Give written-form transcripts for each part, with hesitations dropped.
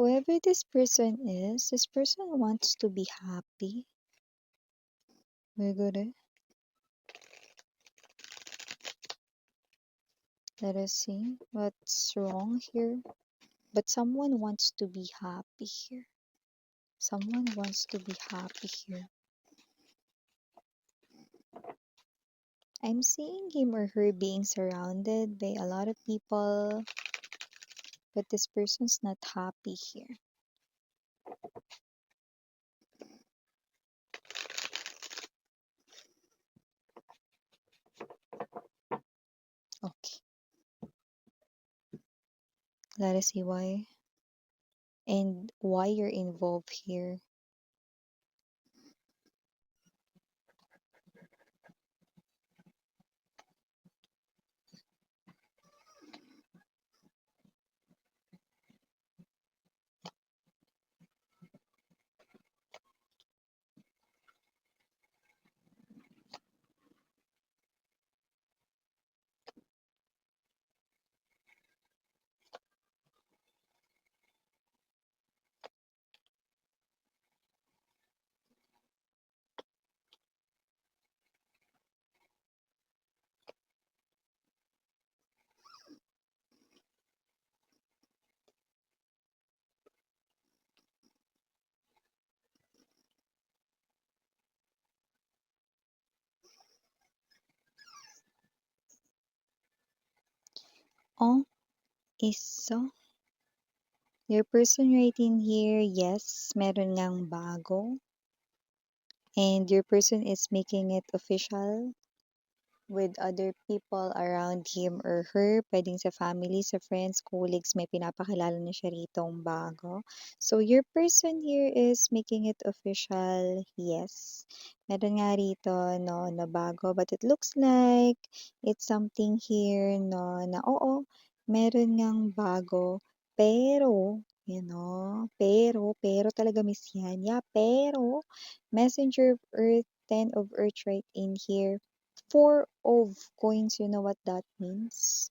Whoever this person wants to be happy. We're good. Let us see what's wrong here. But someone wants to be happy here. Someone wants to be happy here. I'm seeing him or her being surrounded by a lot of people, but this person's not happy here. Okay, let us see why and why you're involved here. Oh, so your person right in here, yes, meron ngang bago. And your person is making it official with other people around him or her, pwedeng sa family, sa friends, colleagues, may pinapakilala na siya ritong bago. So, your person here is making it official, yes. Meron nga rito, no, na bago, but it looks like it's something here, no, na oo, meron ngang bago, pero, pero talaga miss yan. Yeah, pero, Messenger of Earth, 10 of Earth right in here, Four of Coins, you know what that means?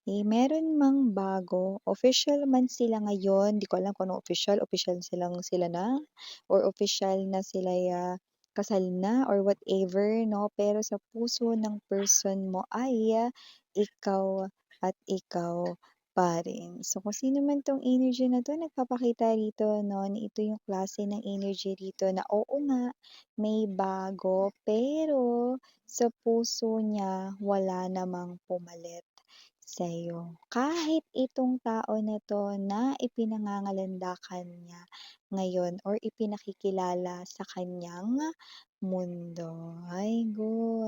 Meron mang bago, official man sila ngayon, di ko alam kung ano official sila na, or official na sila kasal na, or whatever, no? Pero sa puso ng person mo ay ikaw at ikaw pa rin. So, kung sino man tong energy na to, nagpapakita rito, no, na ito yung klase ng energy rito na oo nga, may bago, pero sa puso niya wala namang pumalit sa'yo. Kahit itong tao na 'to na ipinangangalandakan niya ngayon or ipinakikilala sa kanyang mundo. Ay go,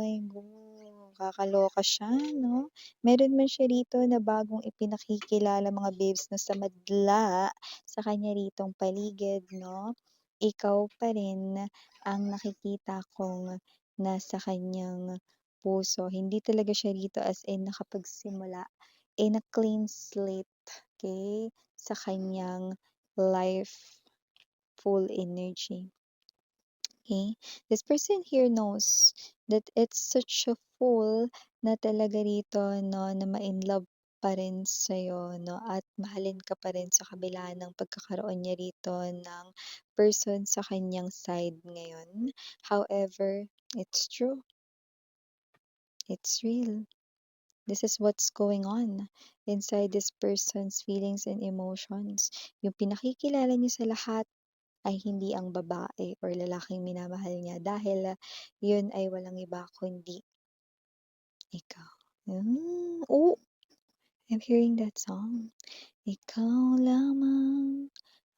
kakaloka siya 'no? Meron man siya rito na bagong ipinakikilala mga babes na sa madla sa kanya ritong paligid 'no? Ikaw pa rin ang nakikita kong nasa kanyang puso. Hindi talaga siya rito as in nakapagsimula in a clean slate, okay, sa kanyang life, full energy. Okay? This person here knows that it's such a fool na talaga rito, no, na ma-inlove pa rin sa'yo, no, at mahalin ka pa rin sa kabila ng pagkakaroon niya rito ng person sa kanyang side ngayon. However, it's true. It's real. This is what's going on inside this person's feelings and emotions. Yung pinakikilala niya sa lahat ay hindi ang babae or lalaking minamahal niya dahil yun ay walang iba kundi ikaw. Oh, I'm hearing that song. Ikaw lamang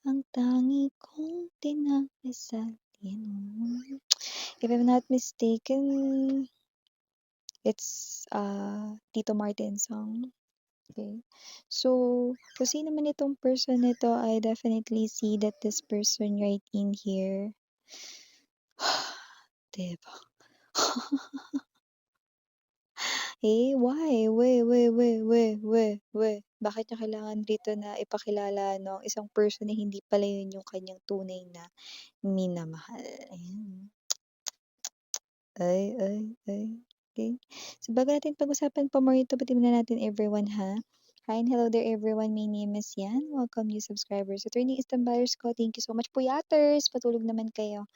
ang tangi kong tinagdasal. If I'm not mistaken, it's Tito Martin's song. Okay. So, kung sino man itong person nito, I definitely see that this person right in here, diba? Why? Bakit niya kailangan dito na ipakilala, no, ang isang person na hindi pala yun yung kanyang tunay na minamahal. Ayan. Ay. Okay. So, bago natin pag-usapan pa more ito, batiin muna natin everyone, ha? Hi and hello there everyone. My name is Yan. Welcome new subscribers. Attorney Istambayers ko. Thank you so much po yaters. Patulog naman kayo.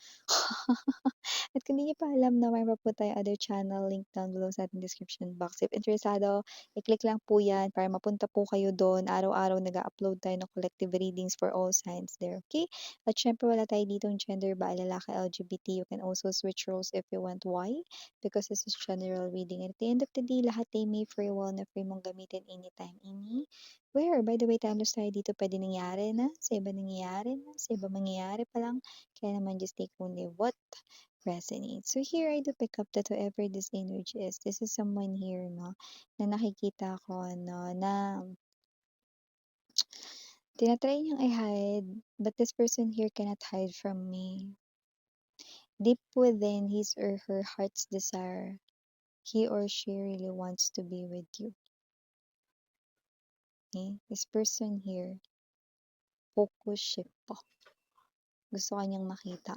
At kung di niyo pa alam na mayroon pa po tayo other channel, link down below sa ating description box. If interesado, i-click lang po yan para mapunta po kayo doon. Araw-araw nag-upload tayo ng collective readings for all signs there, okay? At syempre wala tayo ditong gender ba, lalaki, LGBT. You can also switch roles if you want. Why? Because this is general reading. And at the end of the day, lahat ay may free will na free mong gamitin anytime, anywhere. By the way, timeless tayo dito. Pwede nangyari na, sa iba nangyayari na, sa iba mangyayari pa lang. Kaya naman just take only what resonates. So here I do pick up that whoever this energy is, this is someone here, no, na nakikita ko, no, na tinatry niyang i-hide, but this person here cannot hide from me. Deep within his or her heart's desire, he or she really wants to be with you. Okay? This person here, focus shift po. Gusto kanyang makita.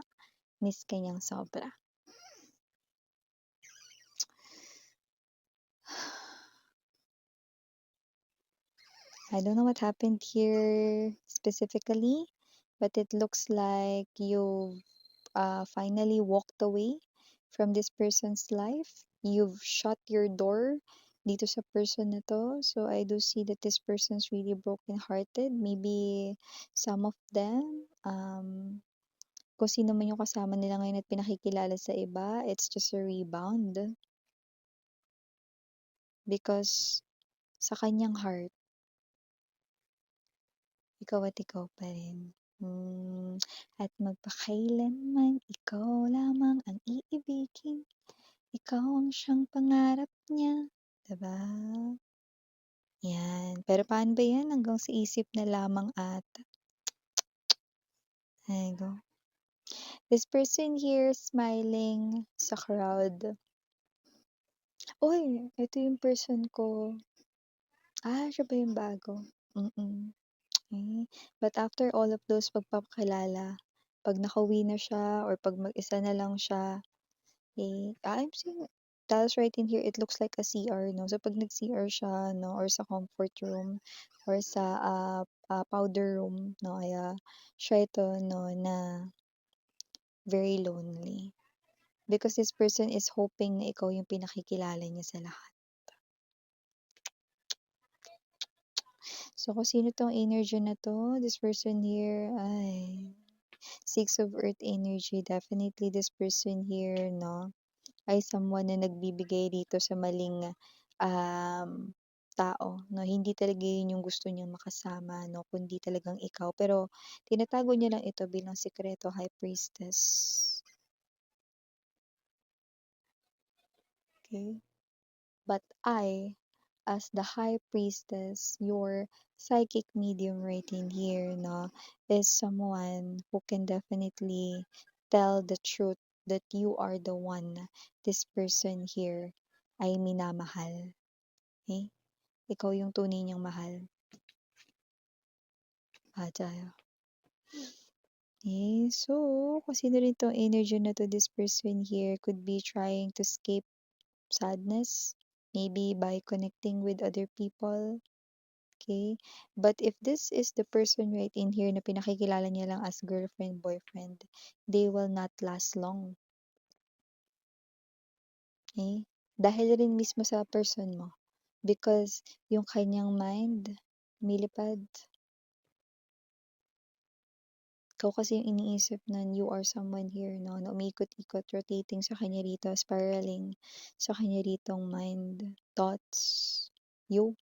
Miss kanyang sobra. I don't know what happened here specifically, but it looks like you finally walked away from this person's life. You've shut your door dito sa person na to. So I do see that this person's really broken-hearted. Maybe some of them, kung sino man yung kasama nila ngayon at pinakikilala sa iba, it's just a rebound. Because sa kanyang heart, ikaw at ikaw pa rin. At magpakailanman, ikaw lamang ang iibigin. Ikaw ang siyang pangarap niya. Diba? Yan. Pero paano ba yan? Hanggang sa isip na lamang ata. There you go. This person here smiling sa crowd. Uy, ito yung person ko. Siya ba yung bago? Mm-mm. Okay. But after all of those pagpapakilala, pag nakauwi na siya or pag mag-isa na lang siya, I'm seeing tiles right in here, it looks like a CR, no? So pag nag-CR siya, no, or sa comfort room, or sa powder room, no, ay siya ito, no, na very lonely. Because this person is hoping na ikaw yung pinakikilala niya sa lahat. So kung sino tong energy na to, this person here, ay, Six of Earth energy, definitely this person here, no, ay someone na nagbibigay dito sa maling tao, no? Hindi talaga yun yung gusto niyang makasama, no? Kundi talagang ikaw. Pero tinatago niya lang ito bilang sikreto, High Priestess. Okay? But I, as the High Priestess, your psychic medium right in here, no, is someone who can definitely tell the truth that you are the one this person here ay minamahal. Okay? Ikaw yung tunay niyang mahal. Tayo. Okay, so, kung sino rin tong energy na to, this person here could be trying to escape sadness, maybe by connecting with other people. Okay? But if this is the person right in here na pinakikilala niya lang as girlfriend, boyfriend, they will not last long. Okay? Dahil rin mismo sa person mo. Because yung kanyang mind, milipad. Ikaw kasi yung iniisip nun, you are someone here, no, na umikot-ikot, rotating sa kanya rito, spiraling sa kanya ritong mind, thoughts, you.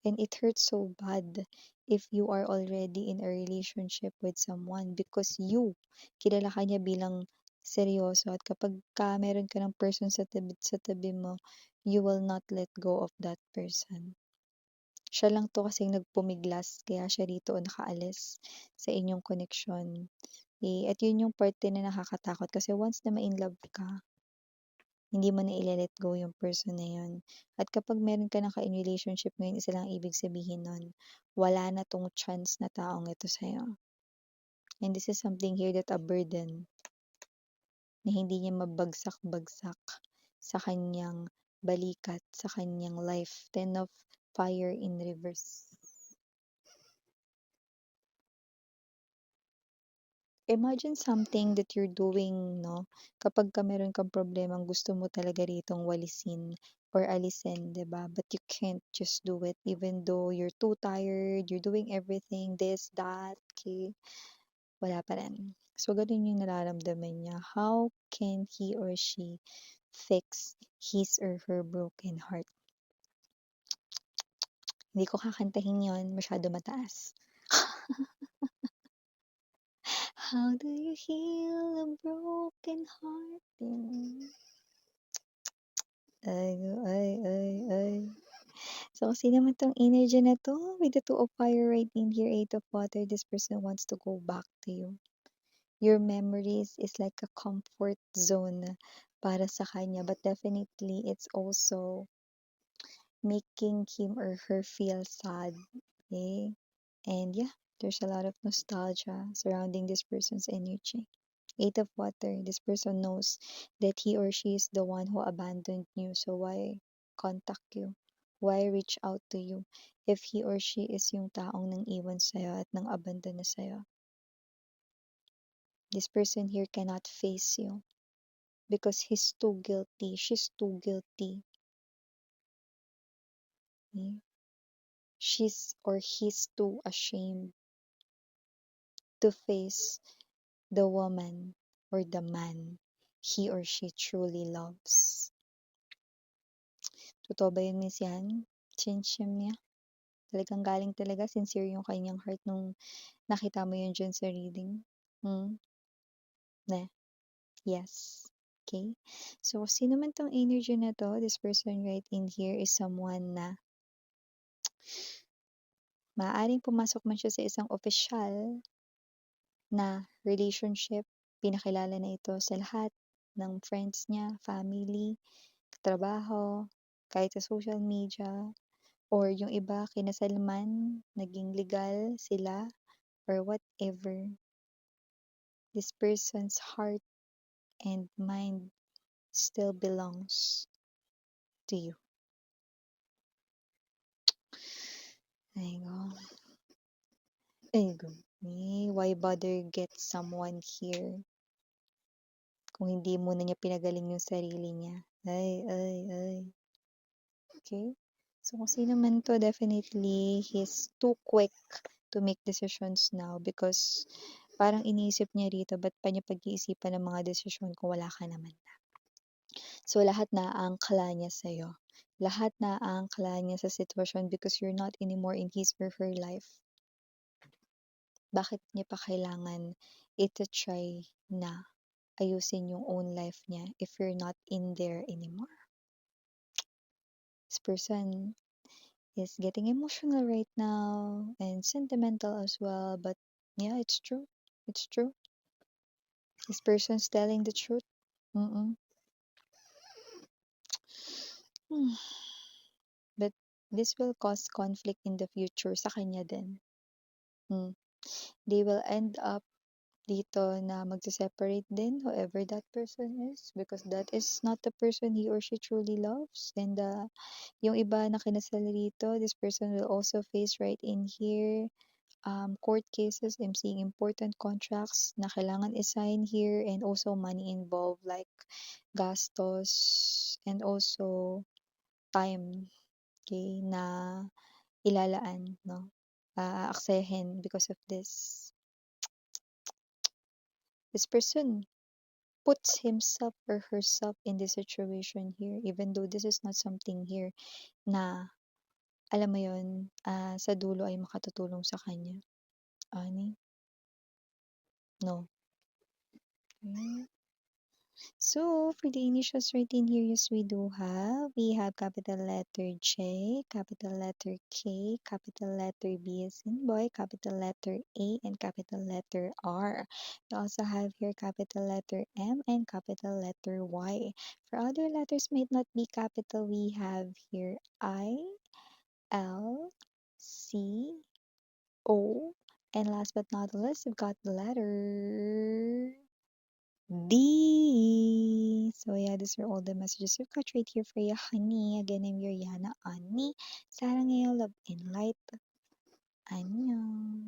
And it hurts so bad if you are already in a relationship with someone because you, kilala ka niya bilang seryoso at kapag meron ka ng person sa tabi mo, you will not let go of that person. Siya lang 'to kasing nagpumiglas kaya siya rito nakaalis sa inyong koneksyon. At yun yung parte na nakakatakot kasi once na ma-inlove ka, hindi mo na ile-let go yung person na yun. At kapag meron ka na ka-in relationship ngayon, isa lang ibig sabihin nun, wala na 'tong chance na taong ito sa'yo. And this is something here that a burden na hindi niya mabagsak-bagsak sa kanyang balikat, sa kanyang life. Ten of fire in reverse. Imagine something that you're doing, no? Kapag ka meron kang problemang gusto mo talaga ritong walisin or alisin, 'di ba? But you can't just do it even though you're too tired, you're doing everything, this, that, okay? Wala pa rin. So, ganun yung nararamdaman niya. How can he or she fix his or her broken heart? Hindi ko kakantahin yon, masyado mataas. How do you heal a broken heart? Ay. So, kasi naman tong energy na to, with the two of fire right in here, eight of water, this person wants to go back to you. Your memories is like a comfort zone para sa kanya, but definitely it's also making him or her feel sad. Okay? And yeah, there's a lot of nostalgia surrounding this person's energy. Eight of water, this person knows that he or she is the one who abandoned you. So why contact you? Why reach out to you? If he or she is yung taong nang iwan sa'yo at nang abandon na sa'yo. This person here cannot face you because he's too guilty. She's too guilty. Okay? She's or he's too ashamed to face the woman or the man he or she truly loves. Totoo ba yun, Miss Yan? Chinchim niya? Talagang galing talaga, sincere yung kanyang heart nung nakita mo yun dyan sa reading? Ne? Yes. Okay? So, sino man tong energy na to, this person right in here is someone na maaaring pumasok man siya sa isang official na relationship. Pinakilala na ito sa lahat ng friends niya, family, trabaho, kahit sa social media, or yung iba kinasal man, naging legal sila, or whatever. This person's heart and mind still belongs to you. Ay, go. Ay, go. Why bother get someone here kung hindi muna niya pinagaling yung sarili niya? Ay. Okay? So, kung sino man to, definitely, he's too quick to make decisions now because parang iniisip niya rito, ba't pa niya pag-iisipan ng mga desisyon kung wala ka naman na? So, lahat na aangkla niya sa'yo. Lahat na aangkla niya sa sitwasyon because you're not anymore in his or her life. Bakit niya pa kailangan ito-try na ayusin yung own life niya if you're not in there anymore? This person is getting emotional right now and sentimental as well, but yeah, it's true. It's true. This person's telling the truth. Mm-mm. But this will cause conflict in the future sa kanya din. They will end up dito na magse-separate din, whoever that person is, because that is not the person he or she truly loves. And yung iba na kinasal rito, this person will also face right in here court cases. I'm seeing important contracts na kailangan i-sign here, and also money involved like gastos and also time, okay, na ilalaan, no? Aaksayahin because of this. This person puts himself or herself in this situation here, even though this is not something here na, alam mo yun, sa dulo ay makatutulong sa kanya. Ani? No. Okay. So, for the initials right in here, yes, we have capital letter J, capital letter K, capital letter B as in boy, capital letter A, and capital letter R. We also have here capital letter M and capital letter Y. For other letters might not be capital, we have here I, L, C, O, and last but not least, we've got the letter D. So yeah, these are all the messages you've got right here for you, honey. Again, I'm your Yana Ani. 사랑해요, love and light. 안녕.